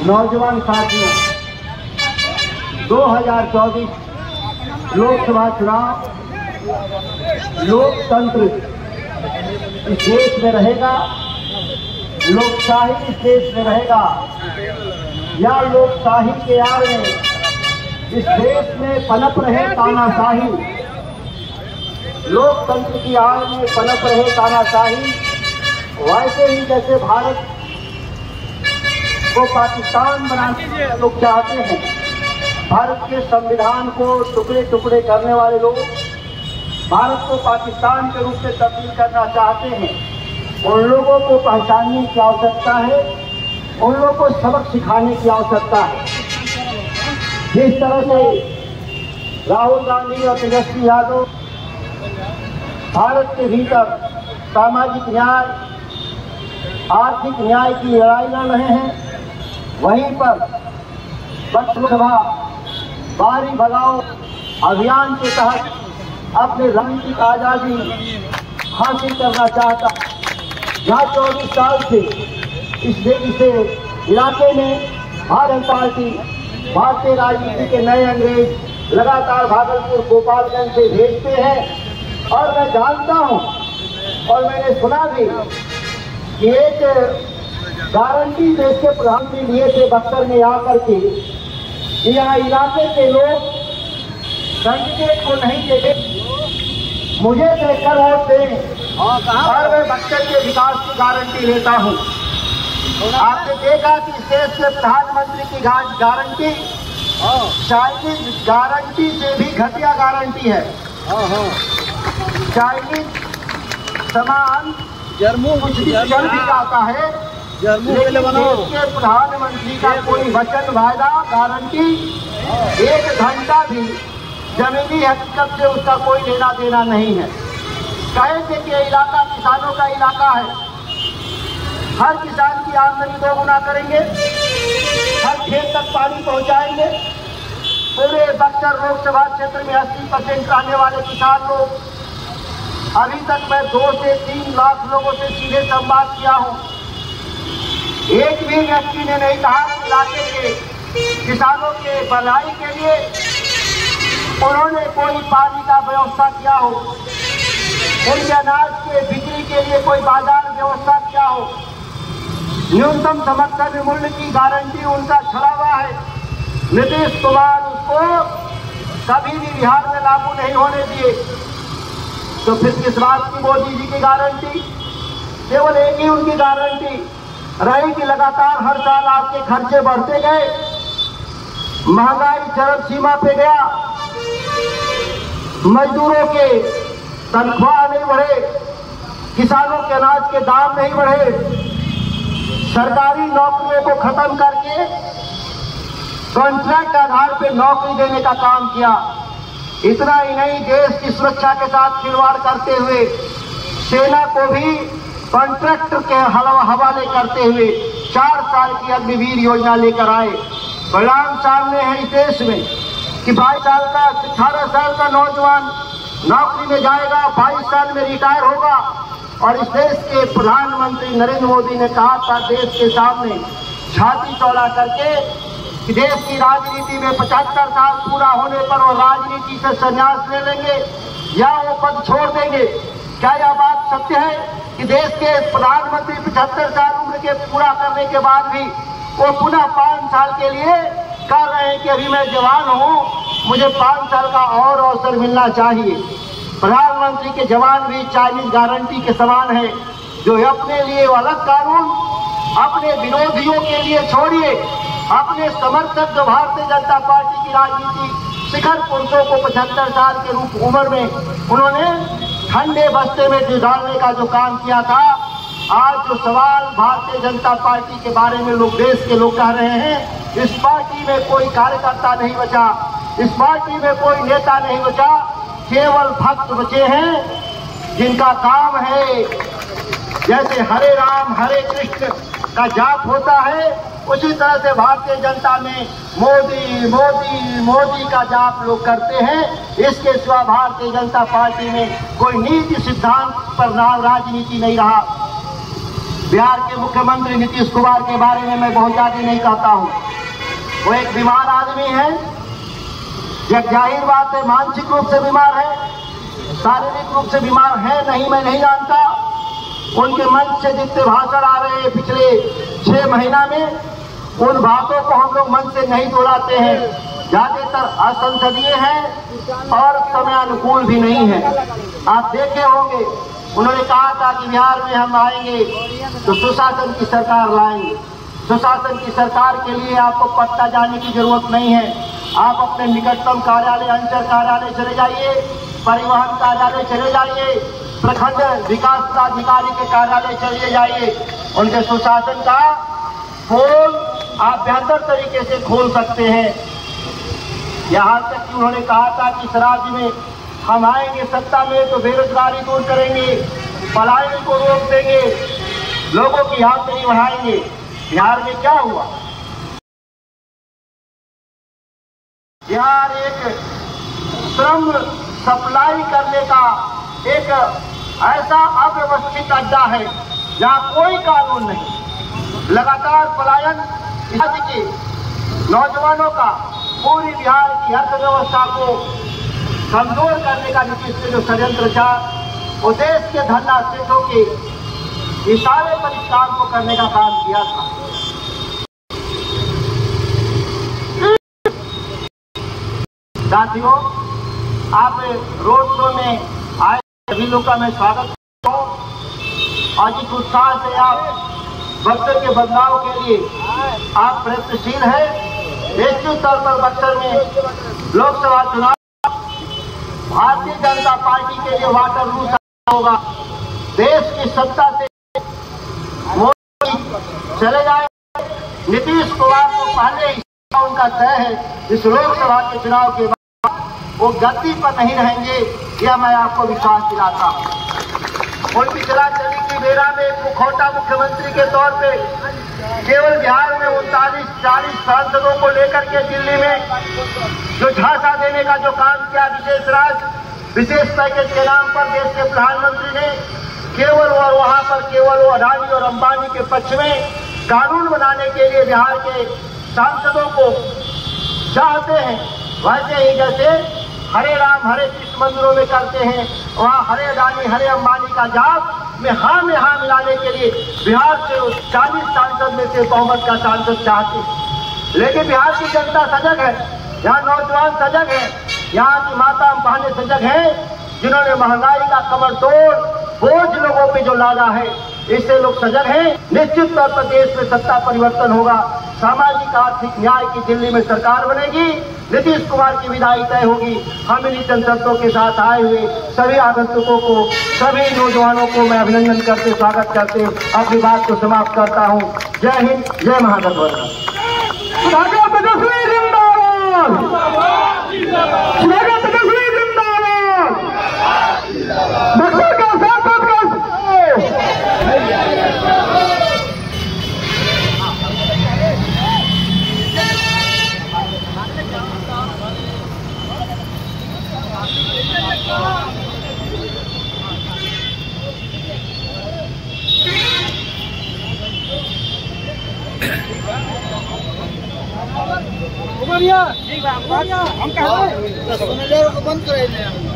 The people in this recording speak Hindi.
नौजवान साथियों, 2024 लोकसभा चुनाव, लोकतंत्र इस देश में रहेगा, लोकशाही इस देश में रहेगा या लोकशाही के आड़ में इस देश में पनप रहे तानाशाही, लोकतंत्र की आड़ में पनप रहे तानाशाही। वैसे ही जैसे भारत को पाकिस्तान बनाने लोग चाहते हैं, भारत के संविधान को टुकड़े टुकड़े करने वाले लोग भारत को पाकिस्तान के रूप में तब्दील करना चाहते हैं। उन लोगों को पहचानने की आवश्यकता है, उन लोगों को सबक सिखाने की आवश्यकता है। जिस तरह से राहुल गांधी और तेजस्वी यादव भारत के भीतर सामाजिक न्याय, आर्थिक न्याय की लड़ाई लड़ रहे हैं, वहीं पर लोकसभा बारी भगाओ अभियान के तहत अपने राजनीतिक आजादी हासिल करना चाहता। यहाँ 24 साल से इस इलाके में भारतीय पार्टी, भारतीय राजनीति के नए अंग्रेज लगातार भागलपुर, गोपालगंज से भेजते हैं। और मैं जानता हूँ और मैंने सुना भी कि एक गारंटी देश के प्रधानमंत्री लिए थे बक्सर में आकर के, यहाँ इलाके के लोग कैंडिडेट को नहीं देते, मुझे देखकर वोट दें और मैं बक्सर के विकास की गारंटी लेता हूँ। आपने देखा कि इस देश के प्रधानमंत्री की गारंटी चाइनीज गारंटी से भी घटिया गारंटी है। चाइनीज सामान कुछ भी चल भी जाता है, लेकिन देश के प्रधानमंत्री का कोई वचन, वायदा, गारंटी 1 घंटा भी जमीनी हकीकत से उसका कोई लेना देना नहीं है। कहे थे कि ये इलाका किसानों का इलाका है, हर किसान की आमदनी 2 गुना करेंगे, हर खेत तक पानी पहुंचाएंगे। पूरे बक्सर लोकसभा क्षेत्र में 80% आने वाले किसान लोग, अभी तक मैं 2 से 3 लाख लोगों से सीधे संवाद किया हूँ। एक भी व्यक्ति ने नहीं कहा कि इलाके के किसानों के भलाई के लिए उन्होंने कोई पानी का व्यवस्था किया हो, उनके अनाज के बिक्री के लिए कोई बाजार व्यवस्था किया हो। न्यूनतम समर्थन मूल्य की गारंटी उनका छड़ा हुआ है। नीतीश कुमार उसको कभी भी बिहार में लागू नहीं होने दिए। तो फिर किस बात की मोदी जी की गारंटी? केवल एक ही उनकी गारंटी रही कि लगातार हर साल आपके खर्चे बढ़ते गए, महंगाई चरम सीमा पे गया, मजदूरों के तनख्वाह नहीं बढ़े, किसानों के अनाज के दाम नहीं बढ़े, सरकारी नौकरियों को खत्म करके कॉन्ट्रैक्ट आधार पे नौकरी देने का काम किया। इतना ही नहीं, देश की सुरक्षा के साथ खिलवाड़ करते हुए सेना को भी कॉन्ट्रैक्ट के हवाले करते हुए 4 साल की अग्निवीर योजना लेकर आए। परिणाम सामने है इस देश में कि 22 साल का 18 साल का नौजवान नौकरी में जाएगा, 22 साल में रिटायर होगा। और इस देश के प्रधानमंत्री नरेंद्र मोदी ने कहा था देश के सामने छाती चौड़ा करके कि देश की राजनीति में 75 साल पूरा होने पर वो राजनीति से संन्यास ले लेंगे या वो पद छोड़ देंगे। क्या यह बात सत्य है कि देश के प्रधानमंत्री 75 साल उम्र के पूरा करने के बाद भी वो पुनः 5 साल के लिए कह रहे हैं कि अभी मैं जवान हूँ, मुझे 5 साल का और अवसर मिलना चाहिए। प्रधानमंत्री के जवान भी चाइनीज गारंटी के समान है, जो अपने लिए अलग कानून, अपने विरोधियों के लिए छोड़िए, अपने समर्थक जो भारतीय जनता पार्टी की राजनीति शिखर पुरुषों को 75 साल के रूप उम्र में उन्होंने ठंडे बस्ते में डालने का जो काम किया था। आज जो सवाल भारतीय जनता पार्टी के बारे में लोग, देश के लोग कह रहे हैं, इस पार्टी में कोई कार्यकर्ता नहीं बचा, इस पार्टी में कोई नेता नहीं बचा, केवल भक्त बचे हैं जिनका काम है जैसे हरे राम हरे कृष्ण का जाप होता है, उसी तरह से भारतीय जनता में मोदी मोदी मोदी का जाप लोग करते हैं। इसके सिवा भारतीय जनता पार्टी में कोई नीति सिद्धांत पर नाम राजनीति नहीं रहा। बिहार के मुख्यमंत्री नीतीश कुमार के बारे में मैं बहुत ज्यादा नहीं कहता हूं। वो एक बीमार आदमी है, एक जाहिर बात है मानसिक रूप से बीमार है, शारीरिक रूप से बीमार है नहीं मैं नहीं जानता। उनके मंच से जितने भाषण आ रहे हैं पिछले 6 महीना में, उन बातों को हम लोग मन से नहीं दोहराते हैं, ज्यादातर असंसदीय है और समयानुकूल भी नहीं है। आप देखे होंगे उन्होंने कहा था कि बिहार में हम आएंगे तो सुशासन की सरकार लाएंगे। सुशासन की सरकार के लिए आपको पटना जाने की जरूरत नहीं है, आप अपने निकटतम कार्यालय अंचल कार्यालय चले जाइए, परिवहन कार्यालय चले जाइए, प्रखंड विकास पदाधिकारी के कार्यालय चले जाइए। उनके सुशासन का पोल आप बेहतर तरीके से खोल सकते हैं। यहाँ तक कि उन्होंने कहा था कि इस राज्य में हम आएंगे सत्ता में तो बेरोजगारी दूर करेंगे, पलायन को रोक देंगे, लोगों की आमदनी बढ़ाएंगे। बिहार में क्या हुआ? बिहार एक श्रम सप्लाई करने का एक ऐसा अव्यवस्थित अड्डा है जहाँ कोई कानून नहीं। लगातार पलायन राज्य के नौजवानों का, पूरी बिहार की अर्थव्यवस्था को कमजोर करने का नीतीश ने जो षड्यंत्र था, वो देश के धन्ना सेठों के इशारे पर इस काम को करने का काम किया था। साथियों, आप रोड शो में आए सभी लोगों का मैं स्वागत करता हूँ और जिस उत्साह से आप बक्सर के बदलाव के लिए आप प्रयत्नशील है। निश्चित तौर पर बक्सर में लोकसभा चुनाव भारतीय जनता पार्टी के लिए वाटरलू होगा। देश की सत्ता से मोदी चले जाए, नीतीश कुमार को पहले ही उनका तय है इस लोकसभा के चुनाव के बाद वो गद्दी पर नहीं रहेंगे, यह मैं आपको विश्वास दिलाता हूँ। उनकी चली की बेरा में एक मुखौटा मुख्यमंत्री के तौर पे केवल बिहार में 39-40 सांसदों को लेकर के दिल्ली में जो झांसा देने का जो काम किया, विशेष पैकेज के नाम पर देश के प्रधानमंत्री ने केवल और वहां पर केवल वो अडानी और अंबानी के पक्ष में कानून बनाने के लिए बिहार के सांसदों को चाहते हैं। वैसे ही जैसे हरे राम हरे कृष्ण मंदिरों में करते हैं, वहाँ हरे अडानी हरे अंबानी का जाप में हाँ मिलाने के लिए बिहार से 40 सांसद में से बहुमत का सांसद चाहते हैं। लेकिन बिहार की जनता सजग है, यहाँ नौजवान सजग है, यहाँ की माता बहनें सजग हैं, जिन्होंने महंगाई का कमर तोड़ बोझ लोगों पे जो लादा है, इससे लोग सजग हैं। निश्चित तौर पर देश में सत्ता परिवर्तन होगा, सामाजिक आर्थिक न्याय की दिल्ली में सरकार बनेगी, नीतीश कुमार की विदाई तय होगी। हम इन्हीं शर्तों के साथ आए हुए सभी आगंतुकों को, सभी नौजवानों को मैं अभिनंदन करते स्वागत करते अपनी बात को समाप्त करता हूँ। जय हिंद, जय महागठबंधन। हम बंद कर